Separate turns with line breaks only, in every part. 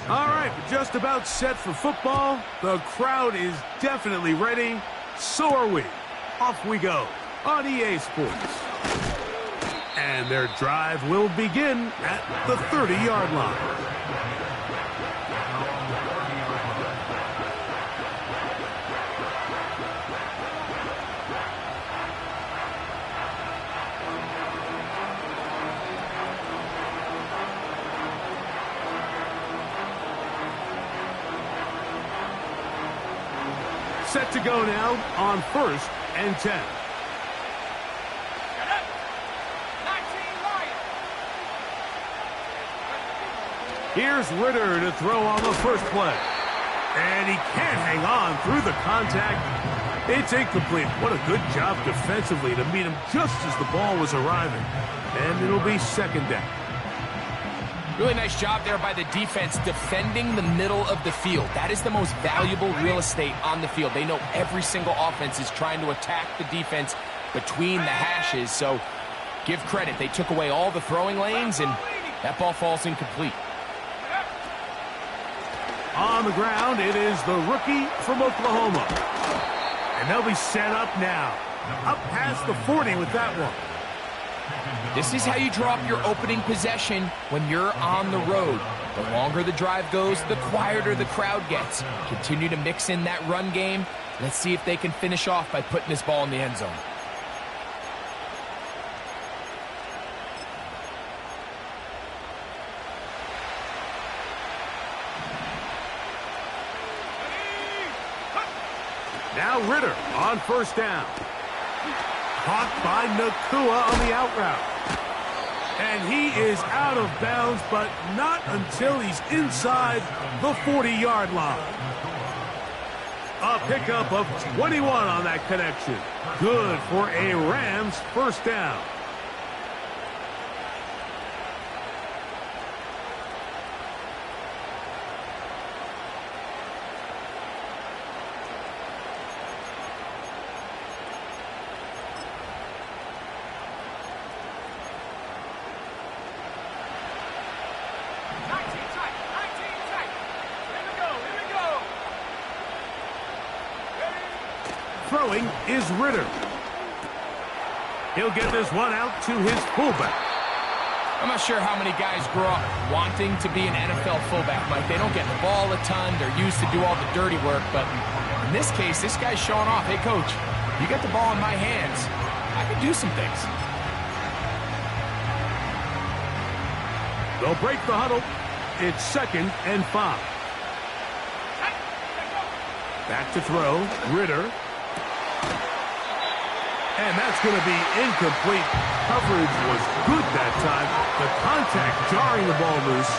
All right, just about set for football. The crowd is definitely ready. So are we. Off we go on EA Sports. And their drive will begin at the 30-yard line. Set to go now on 1st and 10. Here's Ritter to throw on the first play. And he can't hang on through the contact. It's incomplete. What a good job defensively to meet him just as the ball was arriving. And it'll be 2nd down.
Really nice job there by the defense defending the middle of the field. That is the most valuable real estate on the field. They know every single offense is trying to attack the defense between the hashes. So give credit. They took away all the throwing lanes, and that ball falls incomplete.
On the ground, it is the rookie from Oklahoma. And they'll be set up now. Up past the 40 with that one.
This is how you draw up your opening possession when you're on the road. The longer the drive goes, the quieter the crowd gets. Continue to mix in that run game. Let's see if they can finish off by putting this ball in the end zone.
Now Ritter on 1st down. Caught by Nacua on the out route. And he is out of bounds, but not until he's inside the 40-yard line. A pickup of 21 on that connection. Good for a Rams 1st down. Throwing is Ritter. He'll get this one out to his fullback.
I'm not sure how many guys grow up wanting to be an NFL fullback, Mike. They don't get the ball a ton. They're used to do all the dirty work. But in this case, this guy's showing off. Hey, coach, you got the ball in my hands. I can do some things.
They'll break the huddle. It's 2nd and 5. Back to throw. Ritter. And that's going to be incomplete. Coverage was good that time. The contact jarring the ball loose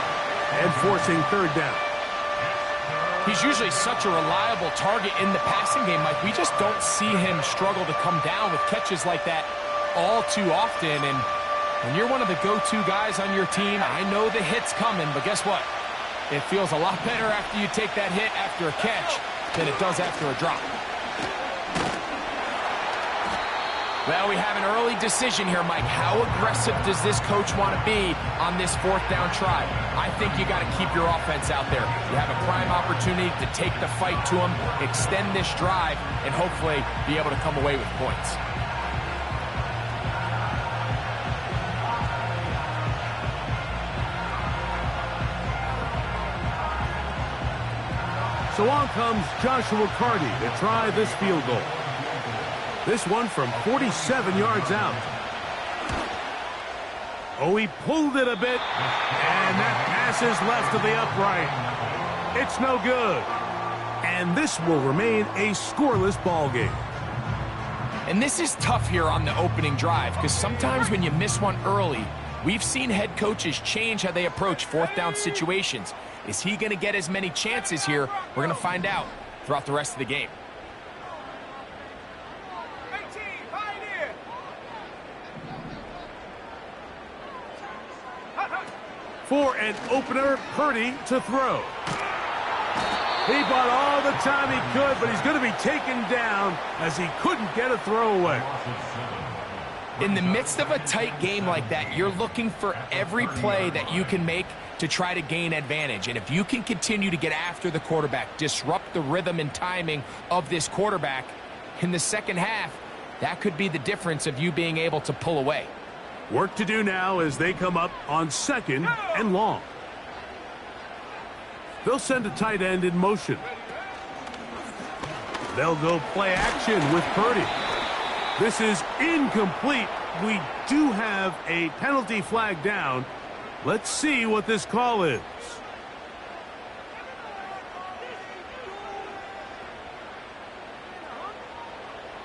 and forcing 3rd down.
He's usually such a reliable target in the passing game, Mike. We just don't see him struggle to come down with catches like that all too often. And when you're one of the go-to guys on your team, I know the hit's coming, but guess what? It feels a lot better after you take that hit after a catch than it does after a drop. Well, we have an early decision here, Mike. How aggressive does this coach want to be on this 4th down try? I think you got to keep your offense out there. You have a prime opportunity to take the fight to them, extend this drive, and hopefully be able to come away with points.
So on comes Joshua Carty to try this field goal. This one from 47 yards out. Oh, he pulled it a bit, and that pass is left to the upright. It's no good. And this will remain a scoreless ball game.
And this is tough here on the opening drive, because sometimes when you miss one early, we've seen head coaches change how they approach 4th down situations. Is he going to get as many chances here? We're going to find out throughout the rest of the game.
For an opener, Purdy to throw. He bought all the time he could, but he's going to be taken down as he couldn't get a throw away.
In the midst of a tight game like that, you're looking for every play that you can make to try to gain advantage. And if you can continue to get after the quarterback, disrupt the rhythm and timing of this quarterback in the second half, that could be the difference of you being able to pull away.
Work to do now as they come up on 2nd and long. They'll send a tight end in motion. They'll go play action with Purdy. This is incomplete. We do have a penalty flag down. Let's see what this call is.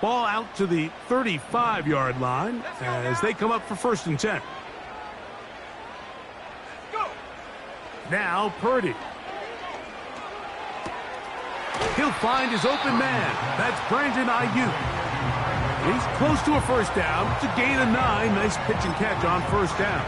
Ball out to the 35-yard line as they come up for 1st and 10. Now Purdy. He'll find his open man. That's Brandon Ayuk. He's close to a 1st down. It's a gain of 9. Nice pitch and catch on 1st down.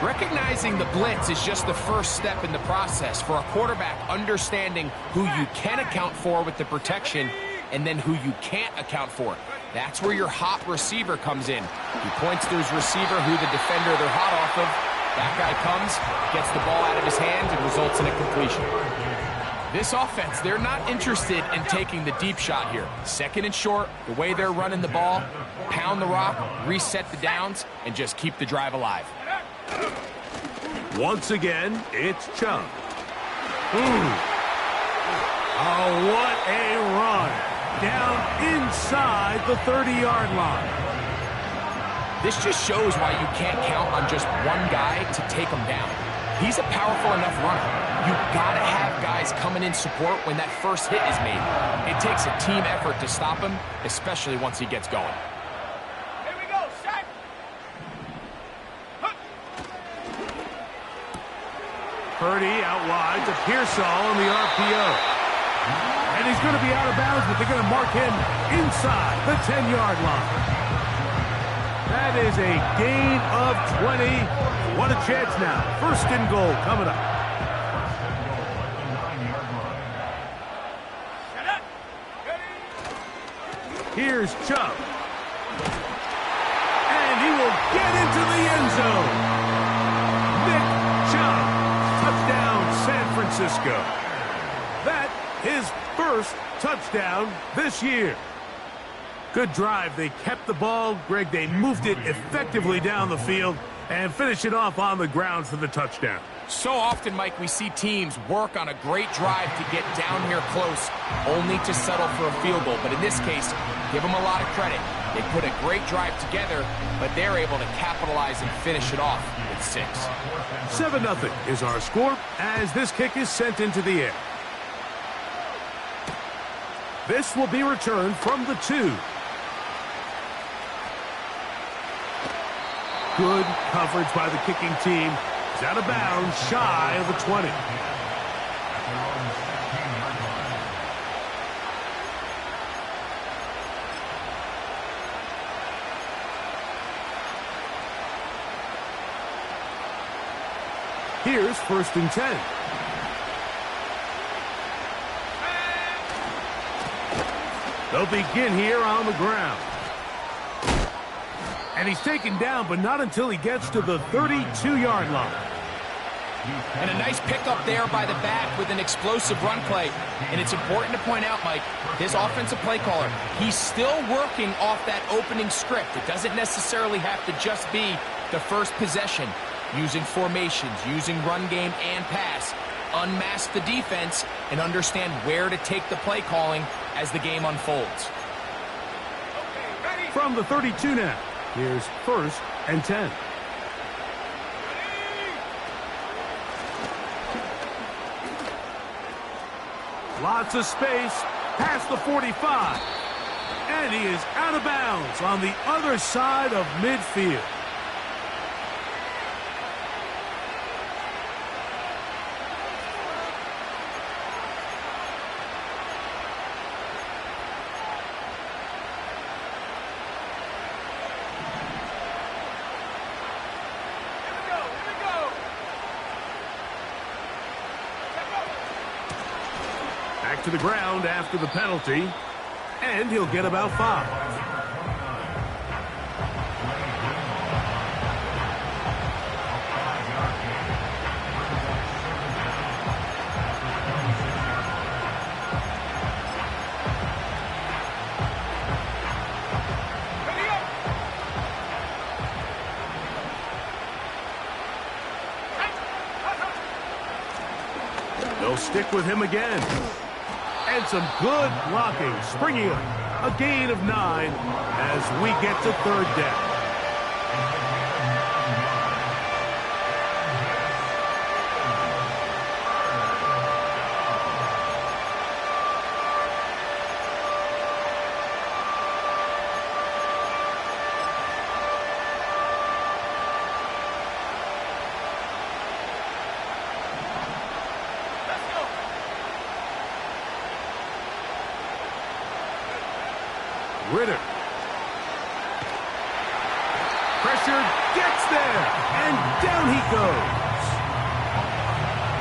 Recognizing the blitz is just the first step in the process for a quarterback understanding who you can account for with the protection and then who you can't account for. That's where your hot receiver comes in. He points to his receiver who the defender they're hot off of. That guy comes, gets the ball out of his hand, and results in a completion. This offense, they're not interested in taking the deep shot here. 2nd and short, the way they're running the ball, pound the rock, reset the downs, and just keep the drive alive.
Once again, it's Chubb. Oh, what a run. Down inside the 30-yard line.
This just shows why you can't count on just one guy to take him down. He's a powerful enough runner. You've got to have guys coming in support when that first hit is made. It takes a team effort to stop him, especially once he gets going.
Here we go, Shaq.
Purdy out wide to Pearsall on the RPO. And he's going to be out of bounds, but they're going to mark him inside the 10-yard line. That is a gain of 20. What a chance now. 1st and goal coming up. Here's Chubb. And he will get into the end zone. Nick Chubb. Touchdown, San Francisco. That his 1st touchdown this year. Good drive. They kept the ball. Greg, they moved it effectively down the field and finish it off on the ground for the touchdown.
So often, Mike, we see teams work on a great drive to get down here close, only to settle for a field goal. But in this case, give them a lot of credit. They put a great drive together, but they're able to capitalize and finish it off with 6.
7-0 is our score as this kick is sent into the air. This will be returned from the 2. Good coverage by the kicking team. He's out of bounds, shy of the 20. Here's 1st and 10. They'll begin here on the ground. And he's taken down, but not until he gets to the 32-yard line.
And a nice pickup there by the back with an explosive run play. And it's important to point out, Mike, his offensive play caller, he's still working off that opening script. It doesn't necessarily have to just be the first possession. Using formations, using run game and pass. Unmask the defense and understand where to take the play calling as the game unfolds.
From the 32 now, here's 1st and 10. Lots of space, past the 45. And he is out of bounds on the other side of midfield. Back to the ground after the penalty, and he'll get about 5. They'll stick with him again. And some good blocking, springing up. A gain of 9 as we get to third down. Ritter. Pressure gets there, and down he goes.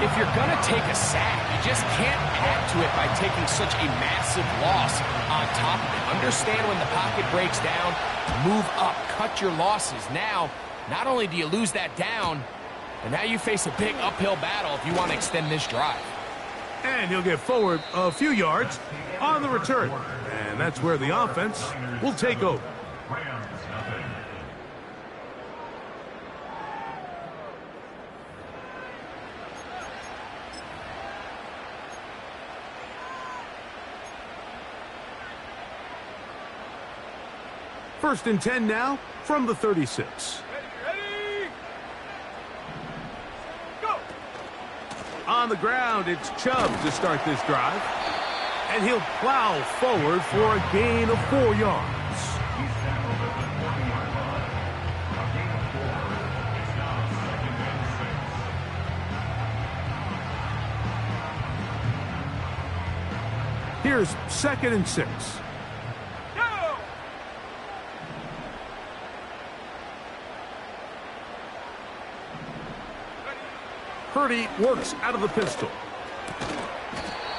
If you're going to take a sack, you just can't add to it by taking such a massive loss on top of it. Understand when the pocket breaks down, move up, cut your losses. Now, not only do you lose that down, but now you face a big uphill battle if you want to extend this drive.
And he'll get forward a few yards on the return. And that's where the offense will take over. First and 10 now from the 36.
Ready? Go!
On the ground, it's Chubb to start this drive. And he'll plow forward for a gain of 4 yards. Here's 2nd and 6.
Go!
Purdy works out of the pistol.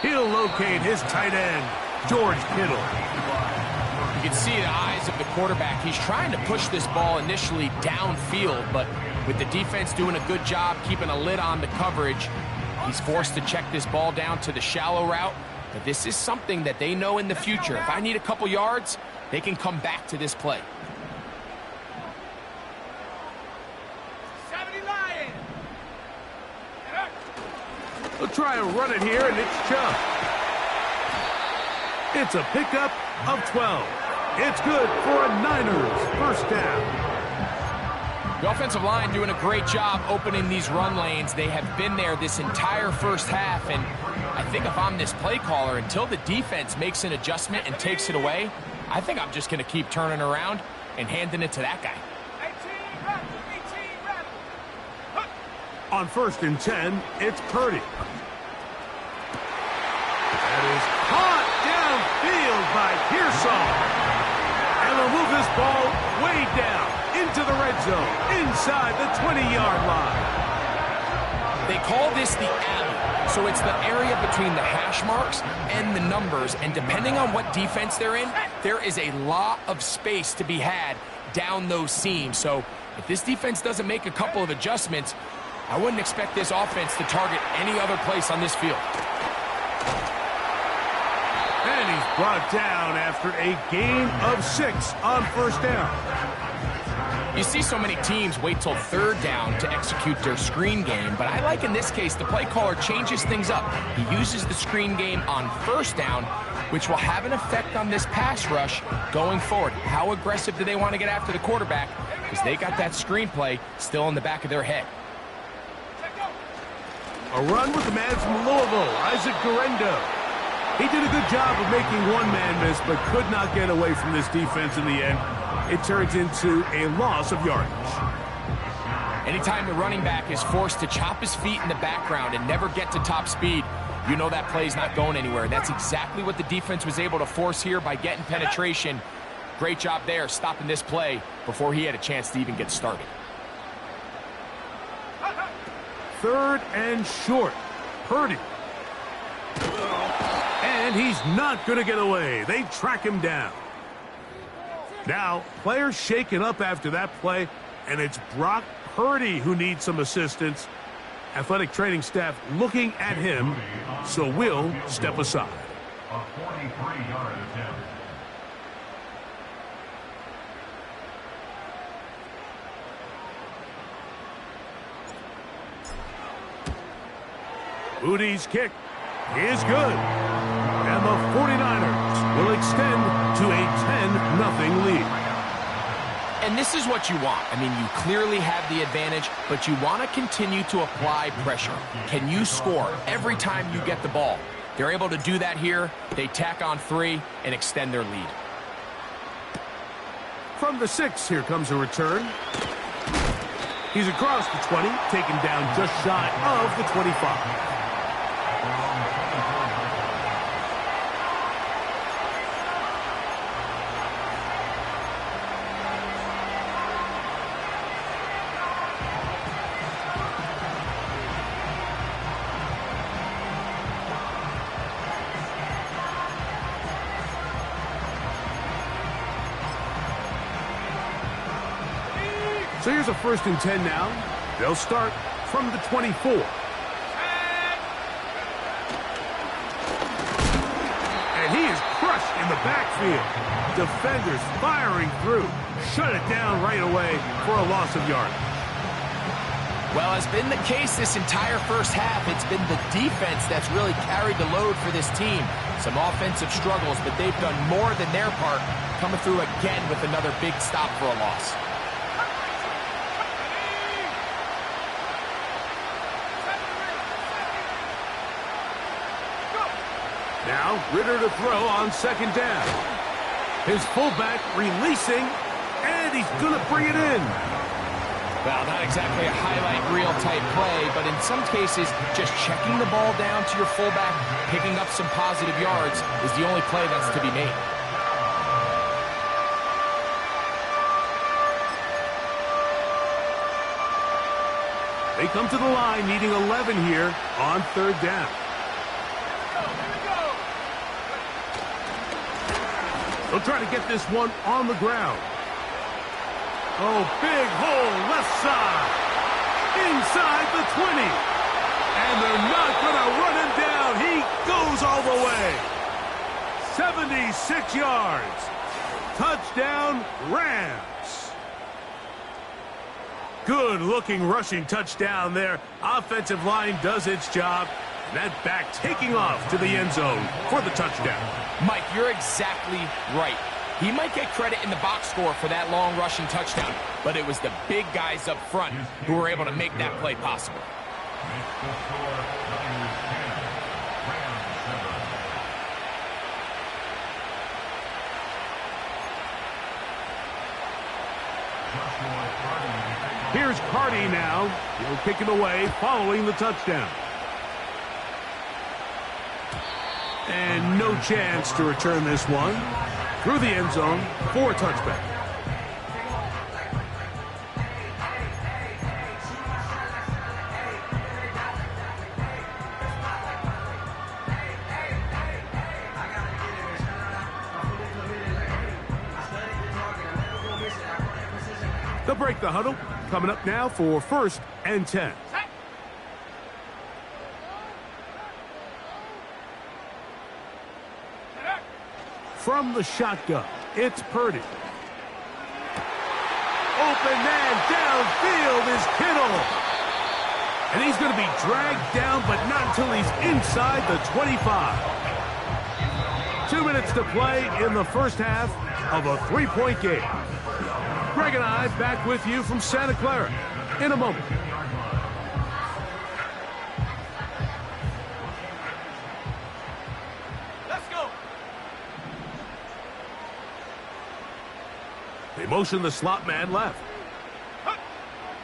He'll locate his tight end, George Kittle.
You can see the eyes of the quarterback. He's trying to push this ball initially downfield, but with the defense doing a good job keeping a lid on the coverage, he's forced to check this ball down to the shallow route. But this is something that they know in the future. If I need a couple yards, they can come back to this play.
70 Lions!
They'll try and run it here, and it's Chubb. It's a pickup of 12. It's good for a Niners first down.
The offensive line doing a great job opening these run lanes. They have been there this entire first half, and I think if I'm this play caller, until the defense makes an adjustment and takes it away, I think I'm just going to keep turning around and handing it to that guy.
18 rattle.
On 1st and 10, it's Purdy. That is caught downfield by Pearsall. And they'll move this ball way down into the red zone, inside the 20-yard line.
They call this the alley, so it's the area between the hash marks and the numbers, and depending on what defense they're in, there is a lot of space to be had down those seams. So if this defense doesn't make a couple of adjustments, I wouldn't expect this offense to target any other place on this field.
And he's brought down after a gain of 6 on 1st down.
You see so many teams wait till 3rd down to execute their screen game, but I like in this case the play caller changes things up. He uses the screen game on 1st down, which will have an effect on this pass rush going forward. How aggressive do they want to get after the quarterback? Because they got that screenplay still in the back of their head.
A run with the man from Louisville, Isaac Guerendo. He did a good job of making one man miss, but could not get away from this defense in the end. It turns into a loss of yardage.
Anytime the running back is forced to chop his feet in the background and never get to top speed, you know that play's not going anywhere. And that's exactly what the defense was able to force here by getting penetration. Great job there, stopping this play before he had a chance to even get started.
3rd and short. Purdy. And he's not going to get away. They track him down. Now, players shaken up after that play, and it's Brock Purdy who needs some assistance. Athletic training staff looking at him, so we'll step aside.
A 43-yard attempt.
Moody's kick is good. And the 49ers will extend to a 10-0 lead.
And this is what you want. I mean, you clearly have the advantage, but you want to continue to apply pressure. Can you score every time you get the ball? They're able to do that here. They tack on 3 and extend their lead.
From the 6, here comes a return. He's across the 20, taken down just shy of the 25. So here's a 1st and 10 now. They'll start from the 24. And he is crushed in the backfield. Defenders firing through. Shut it down right away for a loss of yardage.
Well, as been the case this entire first half, it's been the defense that's really carried the load for this team. Some offensive struggles, but they've done more than their part, coming through again with another big stop for a loss.
Now, Ritter to throw on 2nd down. His fullback releasing, and he's going to bring it in.
Well, not exactly a highlight reel type play, but in some cases, just checking the ball down to your fullback, picking up some positive yards is the only play that's to be made.
They come to the line needing 11 here on 3rd down. They'll try to get this one on the ground. Oh, big hole left side. Inside the 20. And they're not going to run him down. He goes all the way. 76 yards. Touchdown, Rams. Good-looking rushing touchdown there. Offensive line does its job. And that back taking off to the end zone for the touchdown.
Mike, you're exactly right. He might get credit in the box score for that long rushing touchdown, but it was the big guys up front who were able to make that play possible.
Here's Carty now. He'll kick it away following the touchdown. And no chance to return this one. Through the end zone for a touchback. They'll break the huddle. Coming up now for 1st and 10. From the shotgun, it's Purdy. Open man downfield is Kittle. And he's going to be dragged down, but not until he's inside the 25. 2 minutes to play in the first half of a 3-point game. Greg and I back with you from Santa Clara in a moment. They motion the slot man left.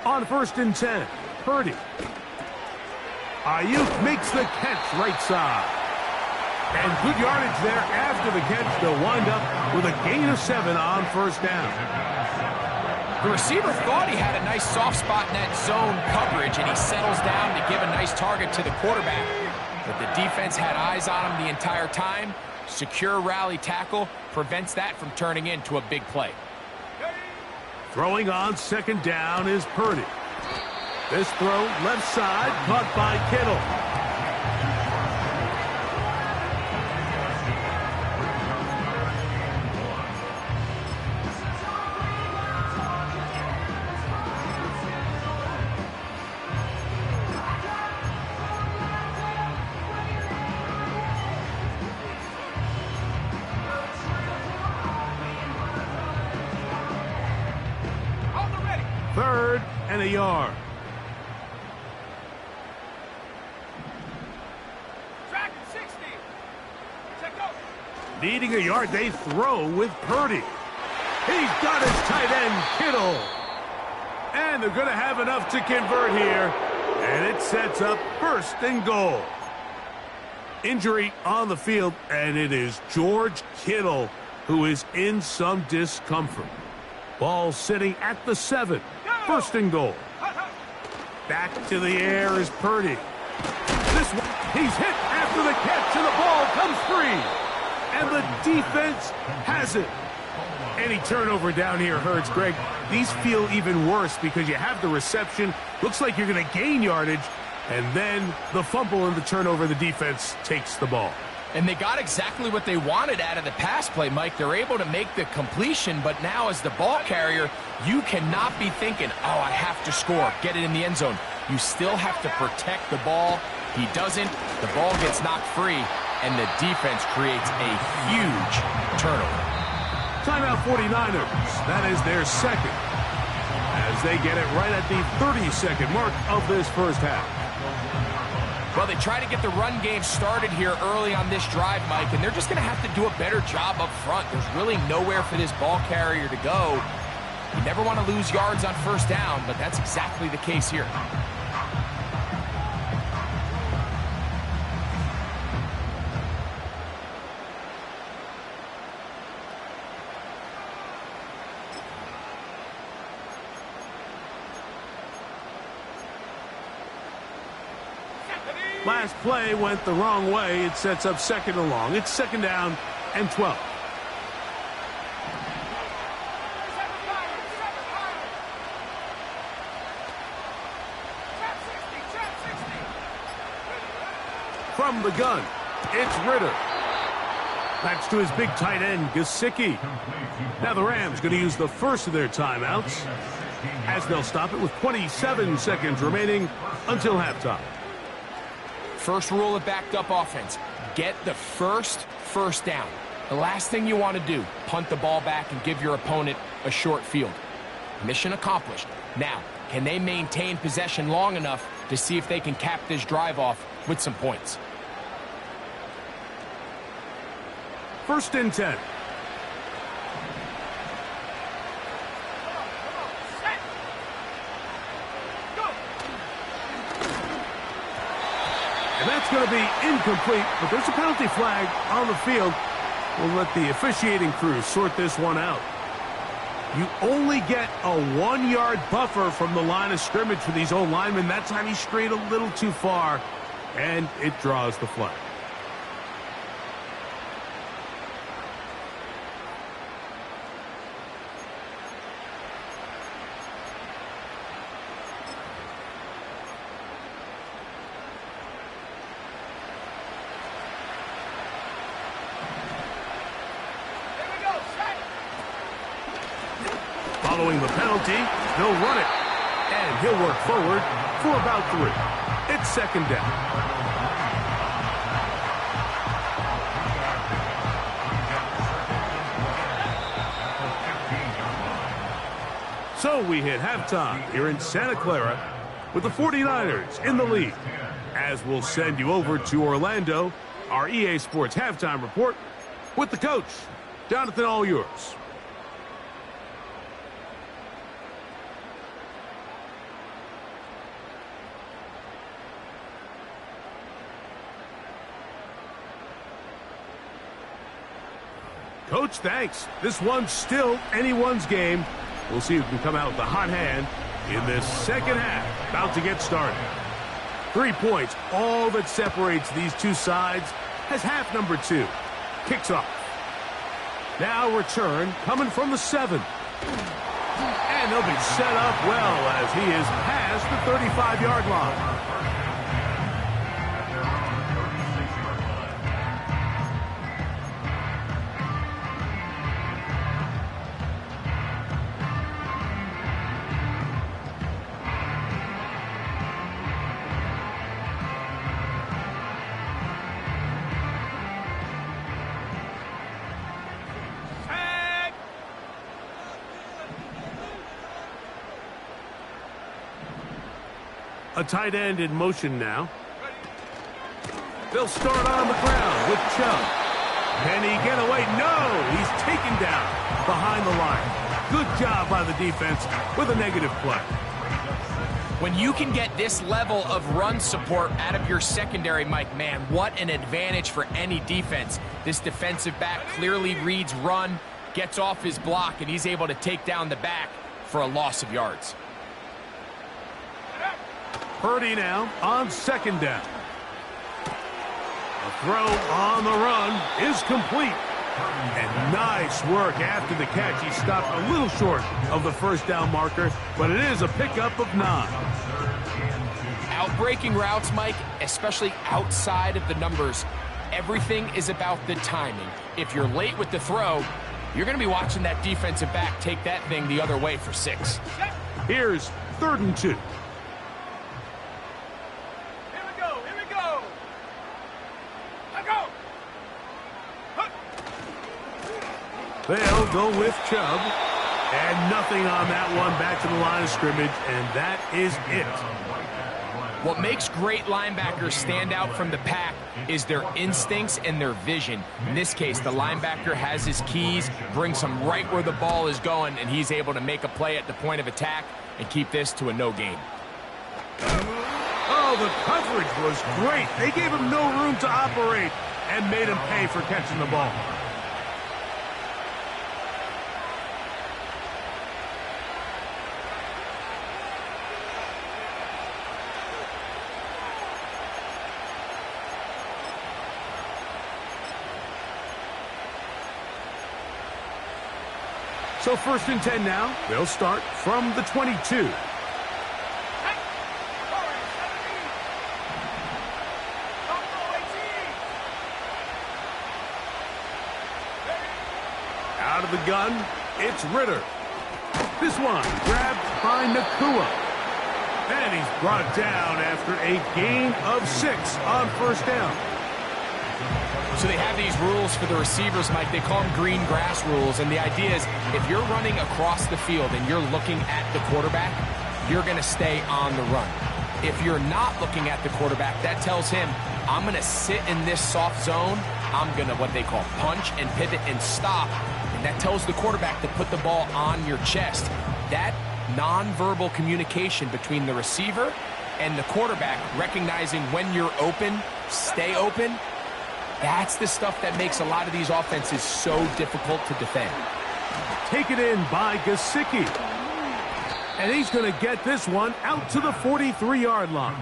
On 1st and 10, Purdy. Ayuk makes the catch right side. And good yardage there after the catch to wind up with a gain of 7 on 1st down.
The receiver thought he had a nice soft spot in that zone coverage, and he settles down to give a nice target to the quarterback. But the defense had eyes on him the entire time. Secure rally tackle prevents that from turning into a big play.
Throwing on 2nd down is Purdy. This throw left side caught by Kittle. 3rd and a yard.
Track 60. Check go.
Needing a yard, they throw with Purdy. He's got his tight end, Kittle. And they're going to have enough to convert here. And it sets up 1st and goal. Injury on the field, and it is George Kittle who is in some discomfort. Ball sitting at the 7. 1st and goal. Back to the air is Purdy. This one, he's hit after the catch, and the ball comes free. And the defense has it. Any turnover down here hurts, Greg. These feel even worse because you have the reception. Looks like you're going to gain yardage. And then the fumble and the turnover, the defense takes the ball.
And they got exactly what they wanted out of the pass play, Mike. They're able to make the completion, but now as the ball carrier, you cannot be thinking, oh, I have to score, get it in the end zone. You still have to protect the ball. He doesn't. The ball gets knocked free, and the defense creates a huge turnover.
Timeout 49ers. That is their 2nd. As they get it right at the 30-second mark of this 1st half.
Well, they try to get the run game started here early on this drive, Mike, and they're just going to have to do a better job up front. There's really nowhere for this ball carrier to go. You never want to lose yards on 1st down, but that's exactly the case here.
Last play went the wrong way. It sets up 2nd and long. It's 2nd down and 12. From the gun, it's Ritter. That's to his big tight end, Gesicki. Now the Rams going to use the 1st of their timeouts as they'll stop it with 27 seconds remaining until halftime.
First rule of backed up offense, get the first down. The last thing you want to do, punt the ball back and give your opponent a short field. Mission accomplished. Now, can they maintain possession long enough to see if they can cap this drive off with some points?
1st and 10. And that's going to be incomplete, but there's a penalty flag on the field. We'll let the officiating crew sort this one out. You only get a 1-yard buffer from the line of scrimmage for these old linemen. That time he strayed a little too far, and it draws the flag. Following the penalty, they'll run it. And he'll work forward for about 3. It's 2nd down. So we hit halftime here in Santa Clara with the 49ers in the lead. As we'll send you over to Orlando, our EA Sports halftime report with the coach. Jonathan, all yours. Coach, thanks. This one's still anyone's game. We'll see who can come out with the hot hand in this 2nd half. About to get started. 3 points, all that separates these two sides as half number 2 kicks off. Now return coming from the 7. And they'll be set up well as he is past the 35-yard line. A tight end in motion now. They'll start on the ground with Chubb. Can he get away? No! He's taken down behind the line. Good job by the defense with a negative play.
When you can get this level of run support out of your secondary, Mike, man, what an advantage for any defense. This defensive back clearly reads run, gets off his block, and he's able to take down the back for a loss of yards.
Purdy now on second down. The throw on the run is complete. And nice work after the catch. He stopped a little short of the first down marker, but it is a pickup of 9.
Outbreaking routes, Mike, especially outside of the numbers, everything is about the timing. If you're late with the throw, you're going to be watching that defensive back take that thing the other way for 6.
Here's 3rd and 2. They'll go with Chubb. And nothing on that one. Back to the line of scrimmage, and that is it.
What makes great linebackers stand out from the pack is their instincts and their vision. In this case, the linebacker has his keys, brings him right where the ball is going, and he's able to make a play at the point of attack and keep this to a no gain.
Oh, the coverage was great. They gave him no room to operate and made him pay for catching the ball. So 1st and 10 now. They'll start from the 22. Out of the gun, it's Ritter. This one grabbed by Nakua. And he's brought down after a gain of 6 on 1st down.
So they have these rules for the receivers, Mike. They call them green grass rules. And the idea is if you're running across the field and you're looking at the quarterback, you're going to stay on the run. If you're not looking at the quarterback, that tells him, I'm going to sit in this soft zone. I'm going to what they call punch and pivot and stop. And that tells the quarterback to put the ball on your chest. That nonverbal communication between the receiver and the quarterback, recognizing when you're open, stay open, that's the stuff that makes a lot of these offenses so difficult to defend.
Taken in by Gesicki. And he's going to get this one out to the 43-yard line.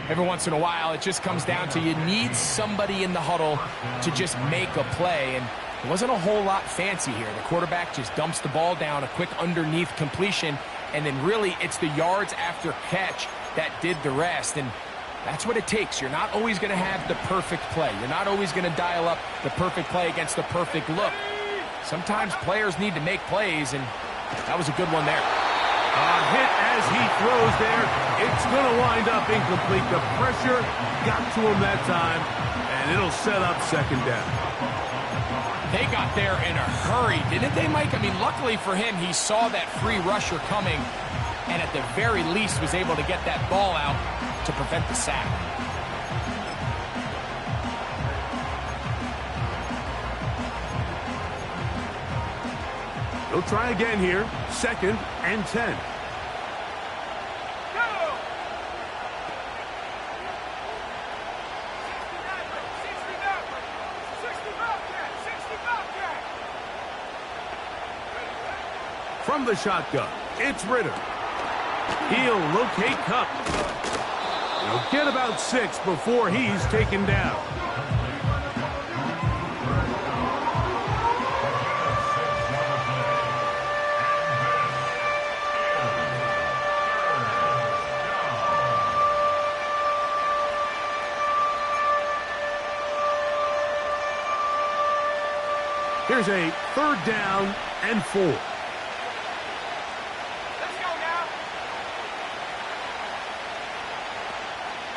Every once in a while, it just comes down to you need somebody in the huddle to just make a play. And it wasn't a whole lot fancy here. The quarterback just dumps the ball down, a quick underneath completion, and then really it's the yards after catch that did the rest. And that's what it takes. You're not always going to have the perfect play. You're not always going to dial up the perfect play against the perfect look. Sometimes players need to make plays, and that was a good one there.
A hit as he throws there. It's going to wind up incomplete. The pressure got to him that time, and it'll set up 2nd down.
They got there in a hurry, didn't they, Mike? I mean, luckily for him, he saw that free rusher coming, and at the very least was able to get that ball out to prevent the sack.
They'll try again here. 2nd and 10. From the shotgun, it's Ritter. He'll locate Kupp. He'll get about 6 before he's taken down. Here's a 3rd down and 4.
Let's go now.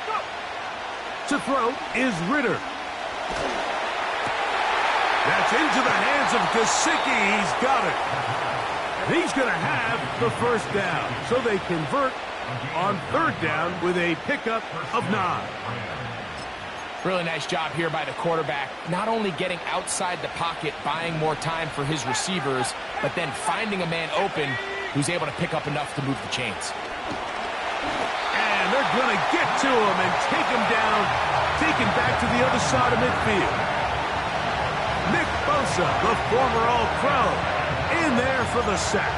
Go.
To throw is Ritter. That's into the hands of Gesicki. He's got it. And he's going to have the 1st down. So they convert on third down with a pickup of 9.
Really nice job here by the quarterback, not only getting outside the pocket, buying more time for his receivers, but then finding a man open who's able to pick up enough to move the chains.
And they're going to get to him and take him down, taken back to the other side of midfield. Nick Bosa, the former All-Pro, in there for the sack.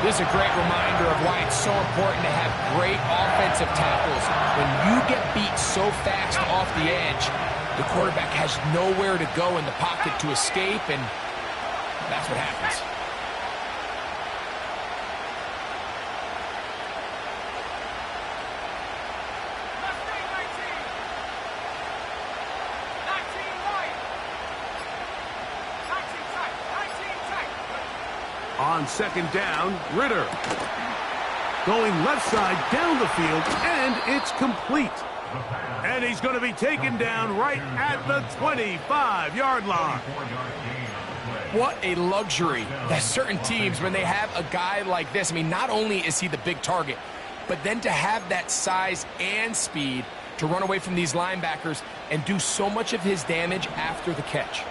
This is a great reminder of why it's so important to have great offensive tackles. When you get beat so fast off the edge, the quarterback has nowhere to go in the pocket to escape, and that's what happens.
On second down, Ritter. Going left side down the field, and it's complete. And he's going to be taken down right at the 25-yard line.
What a luxury that certain teams, when they have a guy like this, I mean, not only is he the big target, but then to have that size and speed to run away from these linebackers and do so much of his damage after the catch.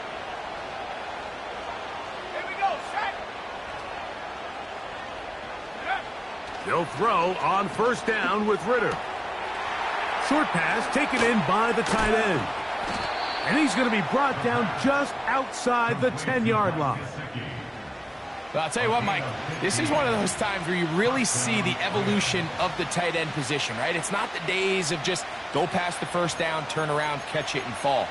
They'll throw on first down with Ritter. Short pass taken in by the tight end. And he's going to be brought down just outside the 10-yard line.
Well, I'll tell you what, Mike, this is one of those times where you really see the evolution of the tight end position, right? It's not the days of just go past the first down, turn around, catch it, and fall.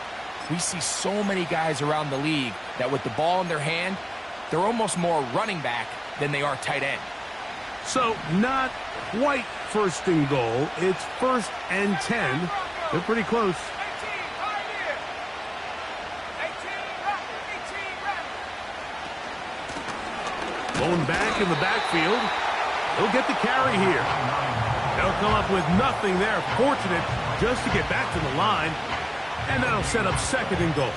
We see so many guys around the league that with the ball in their hand, they're almost more running back than they are tight end.
So not quite first and goal. It's first and 10. They're pretty close. Going back in the backfield. He'll get the carry here. They'll come up with nothing there. Fortunate just to get back to the line. And that'll set up second and goal.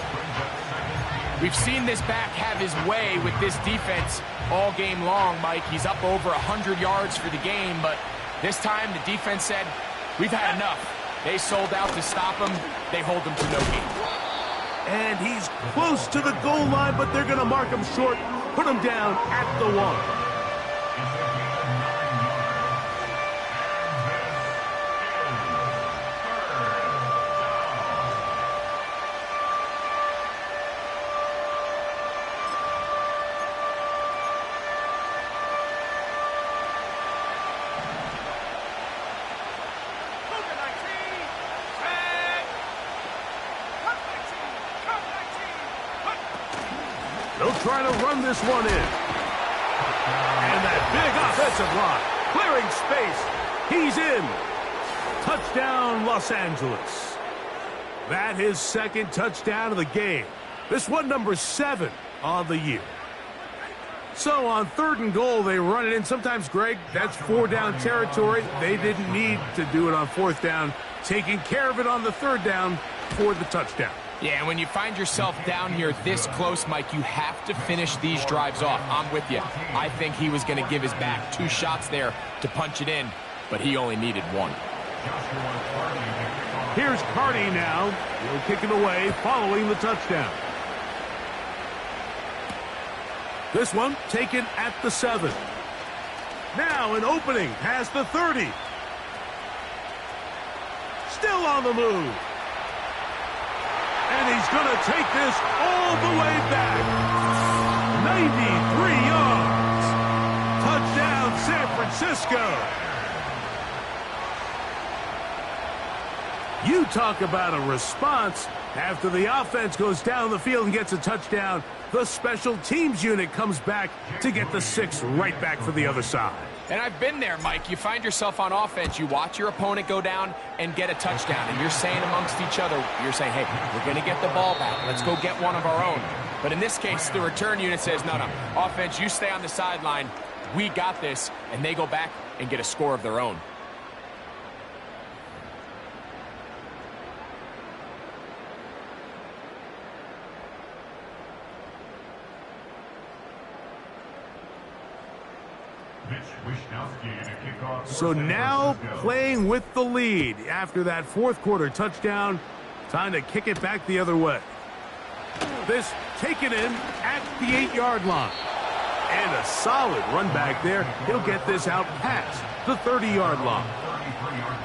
We've seen this back have his way with this defense all game long, Mike. He's up over 100 yards for the game, but this time the defense said, we've had enough. They sold out to stop him. They hold him to no gain.
And he's close to the goal line, but they're going to mark him short, put him down at the 1. They'll try to run this one in. And that big offensive line, clearing space. He's in. Touchdown, Los Angeles. That his second touchdown of the game. This one number 7 on the year. So on third and goal, they run it in. Sometimes, Greg, that's 4-down territory. They didn't need to do it on fourth down. Taking care of it on the third down for the touchdown.
Yeah, when you find yourself down here this close, Mike, you have to finish these drives off. I'm with you. I think he was going to give his back 2 shots there to punch it in, but he only needed 1.
Here's Carty now. He'll kick it away following the touchdown. This one taken at the 7. Now an opening past the 30. Still on the move. And he's going to take this all the way back. 93 yards. Touchdown, San Francisco. You talk about a response. After the offense goes down the field and gets a touchdown, the special teams unit comes back to get the 6 right back for the other side.
And I've been there, Mike. You find yourself on offense, you watch your opponent go down and get a touchdown, and you're saying amongst each other, you're saying, hey, we're going to get the ball back. Let's go get one of our own. But in this case, the return unit says, no, offense, you stay on the sideline. We got this, and they go back and get a score of their own.
Mitch Wishnowsky to kick off.
So now playing with the lead after that fourth quarter touchdown. Time to kick it back the other way. This taken in at the 8-yard line. And a solid run back there. He'll get this out past the 30-yard line.
33-yard line.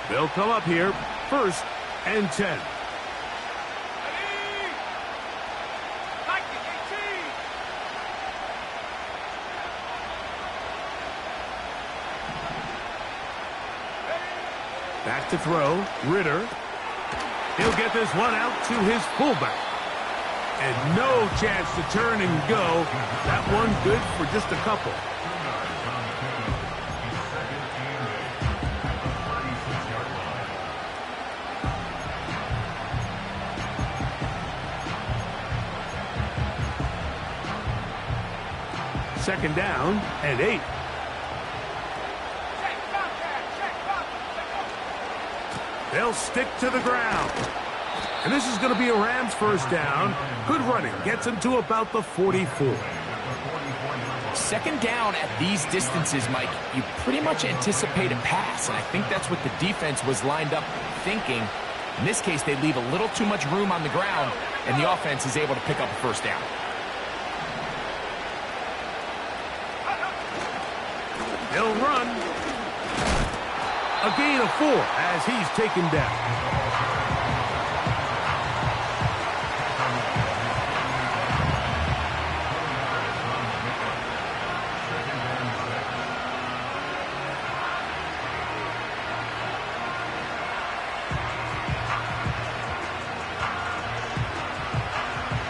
They'll come up here, 1st and 10. Back to throw, Ritter. He'll get this one out to his fullback. And no chance to turn and go. That one good for just a couple. Second down and 8. They'll stick to the ground. And this is going to be a Rams first down. Good running. Gets him to about the 44.
Second down at these distances, Mike, you pretty much anticipate a pass. And I think that's what the defense was lined up thinking. In this case, they leave a little too much room on the ground, and the offense is able to pick up a first down.
They'll run. A gain of 4 as he's taken down.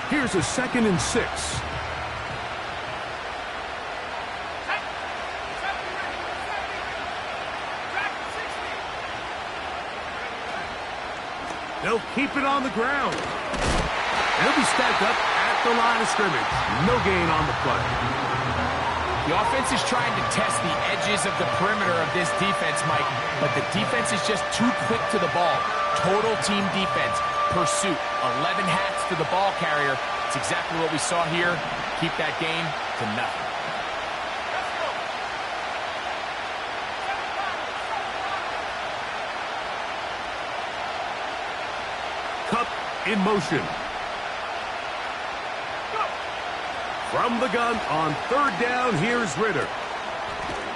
Here's a 2nd and 6. They'll keep it on the ground. They'll be stacked up at the line of scrimmage. No gain on the play.
The offense is trying to test the edges of the perimeter of this defense, Mike, but the defense is just too quick to the ball. Total team defense, pursuit, 11 hats to the ball carrier. It's exactly what we saw here. Keep that game to nothing.
Kupp in motion. From the gun on 3rd down, here's Ritter.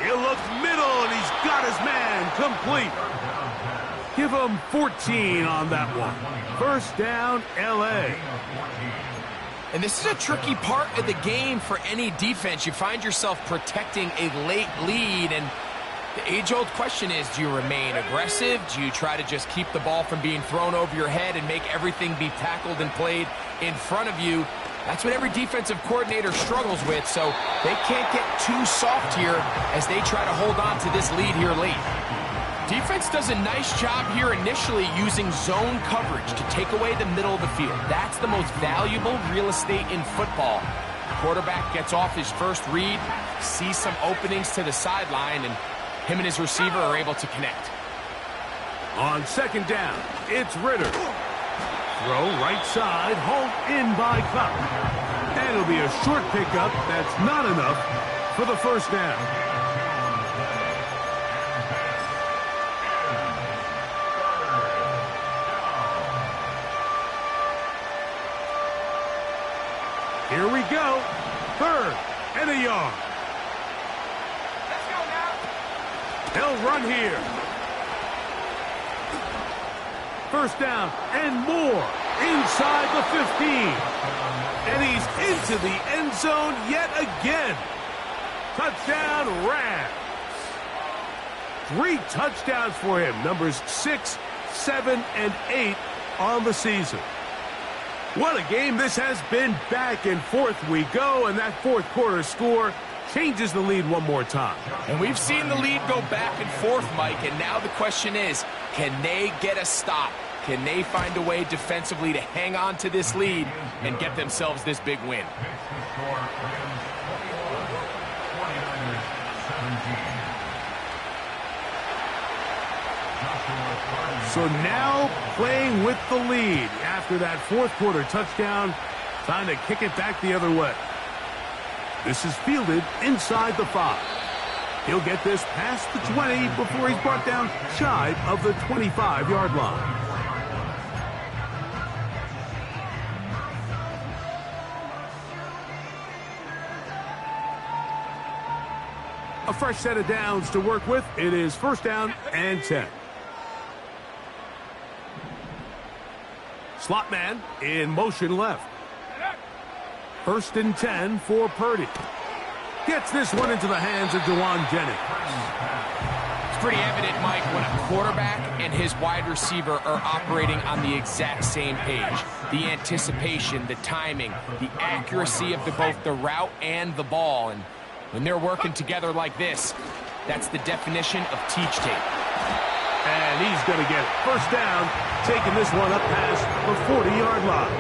He'll look middle, and he's got his man complete. Give him 14 on that one. First down, L.A.
And this is a tricky part of the game for any defense. You find yourself protecting a late lead, and the age-old question is, do you remain aggressive? Do you try to just keep the ball from being thrown over your head and make everything be tackled and played in front of you? That's what every defensive coordinator struggles with, so they can't get too soft here as they try to hold on to this lead here late. Defense does a nice job here initially using zone coverage to take away the middle of the field. That's the most valuable real estate in football. The quarterback gets off his first read, sees some openings to the sideline, and him and his receiver are able to connect.
On 2nd down, it's Ritter. Throw right side, hauled in by Kupp. And it'll be a short pickup. That's not enough for the first down. Here we go. 3rd and a yard.
Let's go now.
They'll run here. First down and more inside the 15. And he's into the end zone yet again. Touchdown, Rams. 3 touchdowns for him. Numbers 6, 7, and 8 on the season. What a game this has been. Back and forth we go, and that fourth quarter score changes the lead one more time.
And we've seen the lead go back and forth, Mike, and now the question is, can they get a stop? Can they find a way defensively to hang on to this lead and get themselves this big win?
Score Rams 21, 49ers 17.
So now playing with the lead after that fourth quarter touchdown, time to kick it back the other way. This is fielded inside the 5. He'll get this past the 20 before he's brought down shy of the 25-yard line. A fresh set of downs to work with. It is first down and 10. Slot man in motion left. First and 10 for Purdy. Gets this one into the hands of Jauan Jennings.
It's pretty evident, Mike, when a quarterback and his wide receiver are operating on the exact same page. The anticipation, the timing, the accuracy of both the route and the ball. And when they're working together like this, that's the definition of teach tape.
And he's going to get it. First down, taking this one up past the 40-yard line.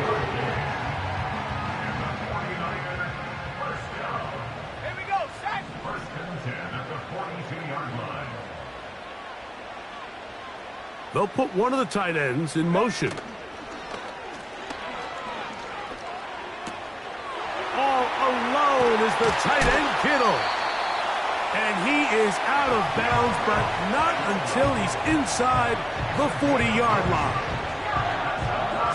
Here we go, set.
First and 10 at the 42-yard line.
They'll put one of the tight ends in motion. All alone is the tight end, Kittle. And he is out of bounds, but not until he's inside the 40-yard line.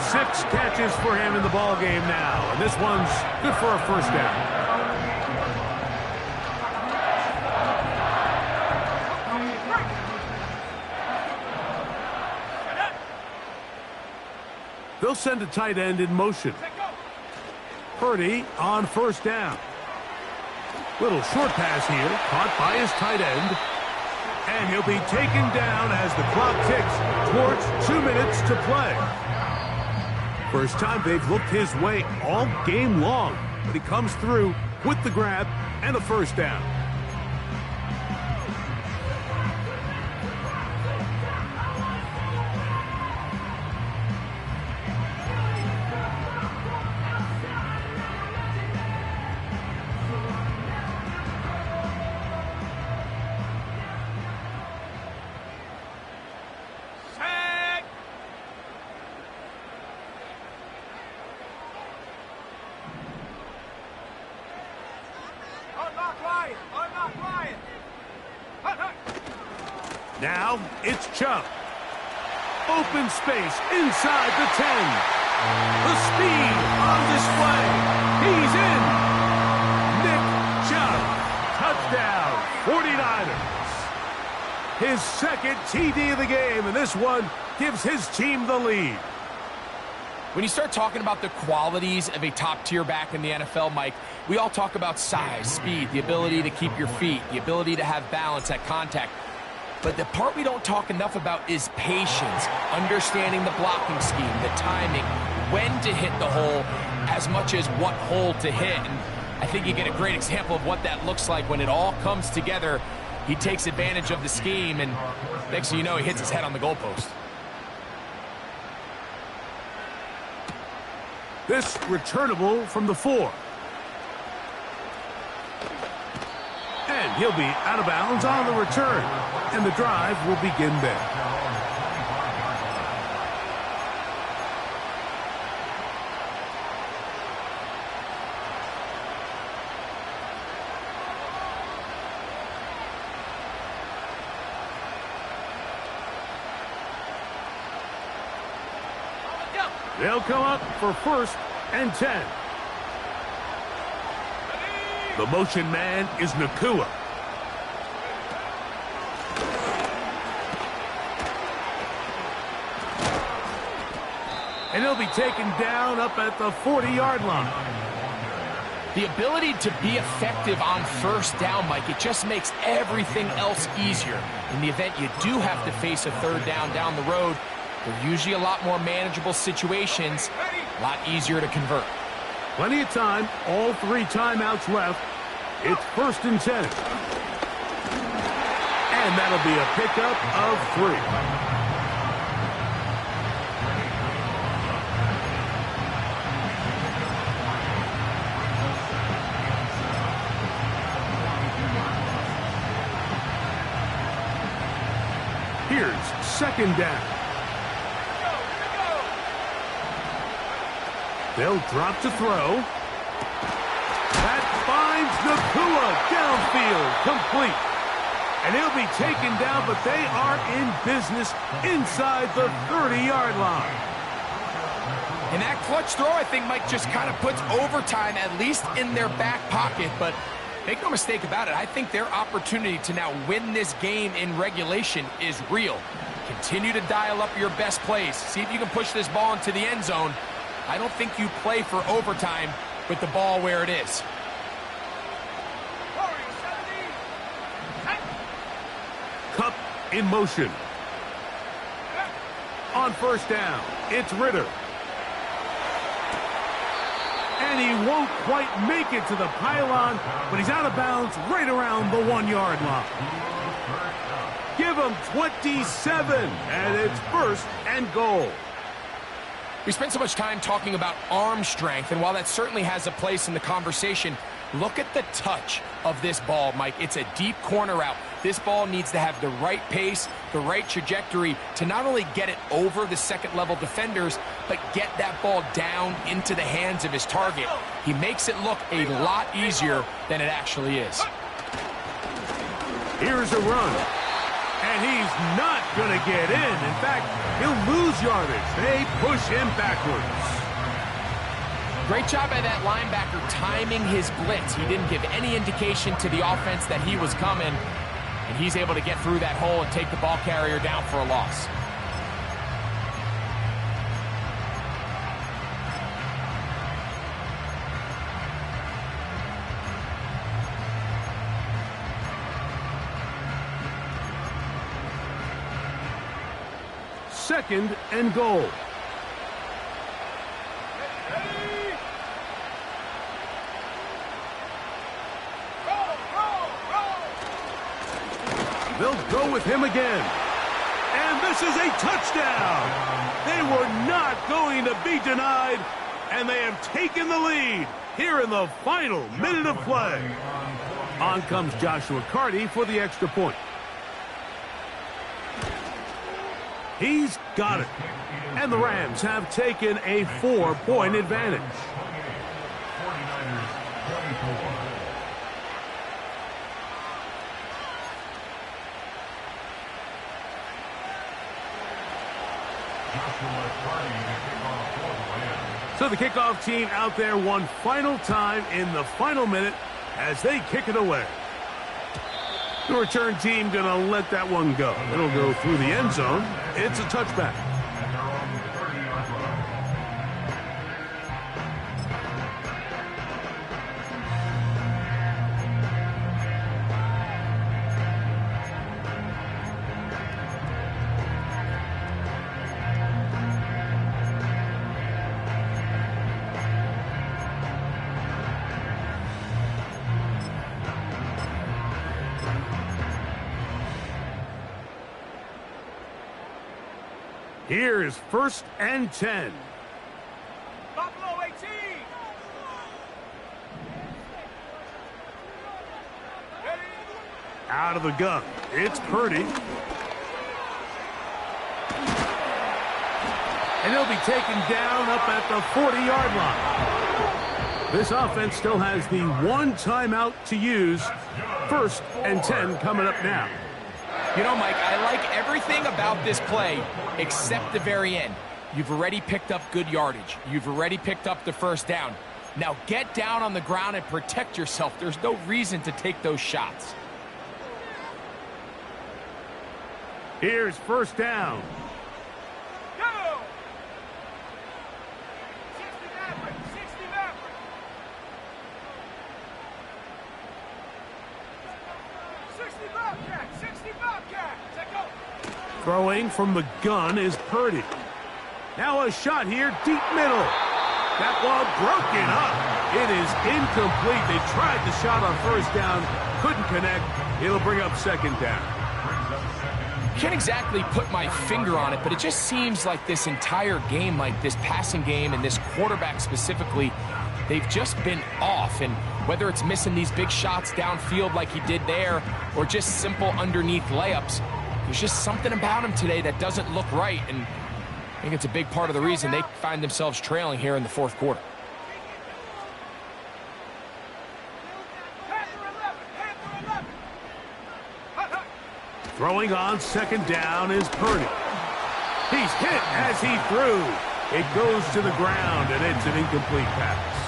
6 catches for him in the ball game now, and this one's good for a first down. They'll send a tight end in motion. Purdy on first down. Little short pass here, caught by his tight end. And he'll be taken down as the clock ticks towards 2 minutes to play. First time they've looked his way all game long, but he comes through with the grab and a first down. Now it's Chubb. Open space inside the 10. The speed on display. He's in. Nick Chubb. Touchdown, 49ers. His second TD of the game, and this one gives his team the lead.
When you start talking about the qualities of a top-tier back in the NFL, Mike, we all talk about size, speed, the ability to keep your feet, the ability to have balance at contact. But the part we don't talk enough about is patience, understanding the blocking scheme, the timing, when to hit the hole, as much as what hole to hit. And I think you get a great example of what that looks like when it all comes together. He takes advantage of the scheme, and next thing you know, he hits his head on the goalpost.
This returnable from the 4. And he'll be out of bounds on the return. And the drive will begin there. They'll come up for first and 10. The motion man is Nacua. And he'll be taken down up at the 40-yard line.
The ability to be effective on first down, Mike, it just makes everything else easier. In the event you do have to face a third down the road, they're usually a lot more manageable situations, a lot easier to convert.
Plenty of time, all 3 timeouts left. It's first and 10. And that'll be a pickup of 3. Here's second down. They'll drop to throw. That finds Nacua downfield, complete. And he'll be taken down, but they are in business inside the 30-yard line.
And that clutch throw, I think, Mike, just kind of puts overtime at least in their back pocket. But make no mistake about it, I think their opportunity to now win this game in regulation is real. Continue to dial up your best plays. See if you can push this ball into the end zone. I don't think you play for overtime with the ball where it is.
Kupp in motion. On first down, it's Ridder. And he won't quite make it to the pylon, but he's out of bounds right around the 1-yard line. Give him 27, and it's first and goal.
We spent so much time talking about arm strength, and while that certainly has a place in the conversation, look at the touch of this ball, Mike. It's a deep corner route. This ball needs to have the right pace, the right trajectory to not only get it over the second-level defenders, but get that ball down into the hands of his target. He makes it look a lot easier than it actually is.
Here's a run. And he's not going to get in. In fact, he'll lose yardage. They push him backwards.
Great job by that linebacker timing his blitz. He didn't give any indication to the offense that he was coming, and he's able to get through that hole and take the ball carrier down for a loss.
Second and goal. They'll go with him again. And this is a touchdown. They were not going to be denied, and they have taken the lead here in the final minute of play. On comes Joshua Carty for the extra point. He's got it. And the Rams have taken a 4-point advantage.
49ers 24.
So the kickoff team out there one final time in the final minute as they kick it away. The return team going to let that one go. It'll go through the end zone. It's a touchback. Here's first and 10.
Buffalo 18.
Out of the gun, it's Purdy. And he'll be taken down up at the 40-yard line. This offense still has the one timeout to use. First and 10 coming up now.
You know, Mike, I like everything about this play except the very end. You've already picked up good yardage. You've already picked up the first down. Now get down on the ground and protect yourself. There's no reason to take those shots.
Here's first down.
Go! 60 Maverick, 60 Maverick. 60 Bobcat, 60 Bobcat. Take go.
Throwing from the gun is Purdy. Now a shot here, deep middle. That ball broken up. It is incomplete. They tried the shot on first down, couldn't connect. It'll bring up second down.
Can't exactly put my finger on it, but it just seems like this entire game, like this passing game and this quarterback specifically, they've just been off. And whether it's missing these big shots downfield like he did there or just simple underneath layups, There's just something about him today that doesn't look right, and I think it's a big part of the reason they find themselves trailing here in the fourth quarter.
Throwing on second down is Purdy. He's hit as he threw. It goes to the ground, and it's an incomplete pass.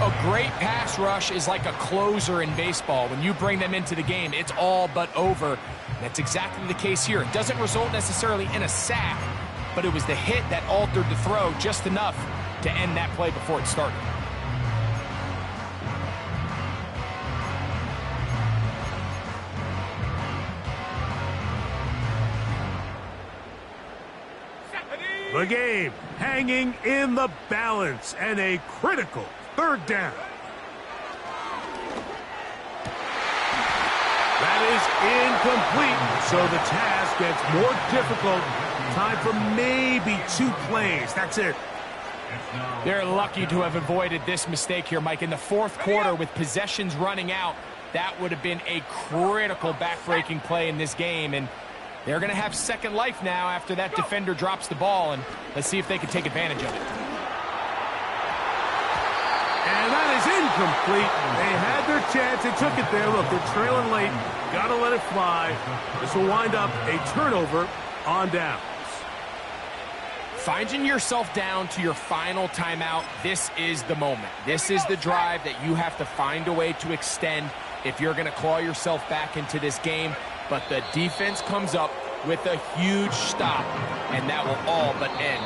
A great pass rush is like a closer in baseball. When you bring them into the game, it's all but over. That's exactly the case here. It doesn't result necessarily in a sack, but it was the hit that altered the throw just enough to end that play before it started.
The game hanging in the balance, and a critical third down. That is incomplete, so the task gets more difficult. Time for maybe 2 plays. That's it.
They're lucky to have avoided this mistake here, Mike. In the fourth quarter, with possessions running out, that would have been a critical back-breaking play in this game, and they're going to have second life now after that defender drops the ball, and let's see if they can take advantage of it.
And that is incomplete. They had their chance. They took it there. Look, they're trailing late. Got to let it fly. This will wind up a turnover on downs.
Finding yourself down to your final timeout, this is the moment. This is the drive that you have to find a way to extend if you're going to claw yourself back into this game. But the defense comes up with a huge stop, and that will all but end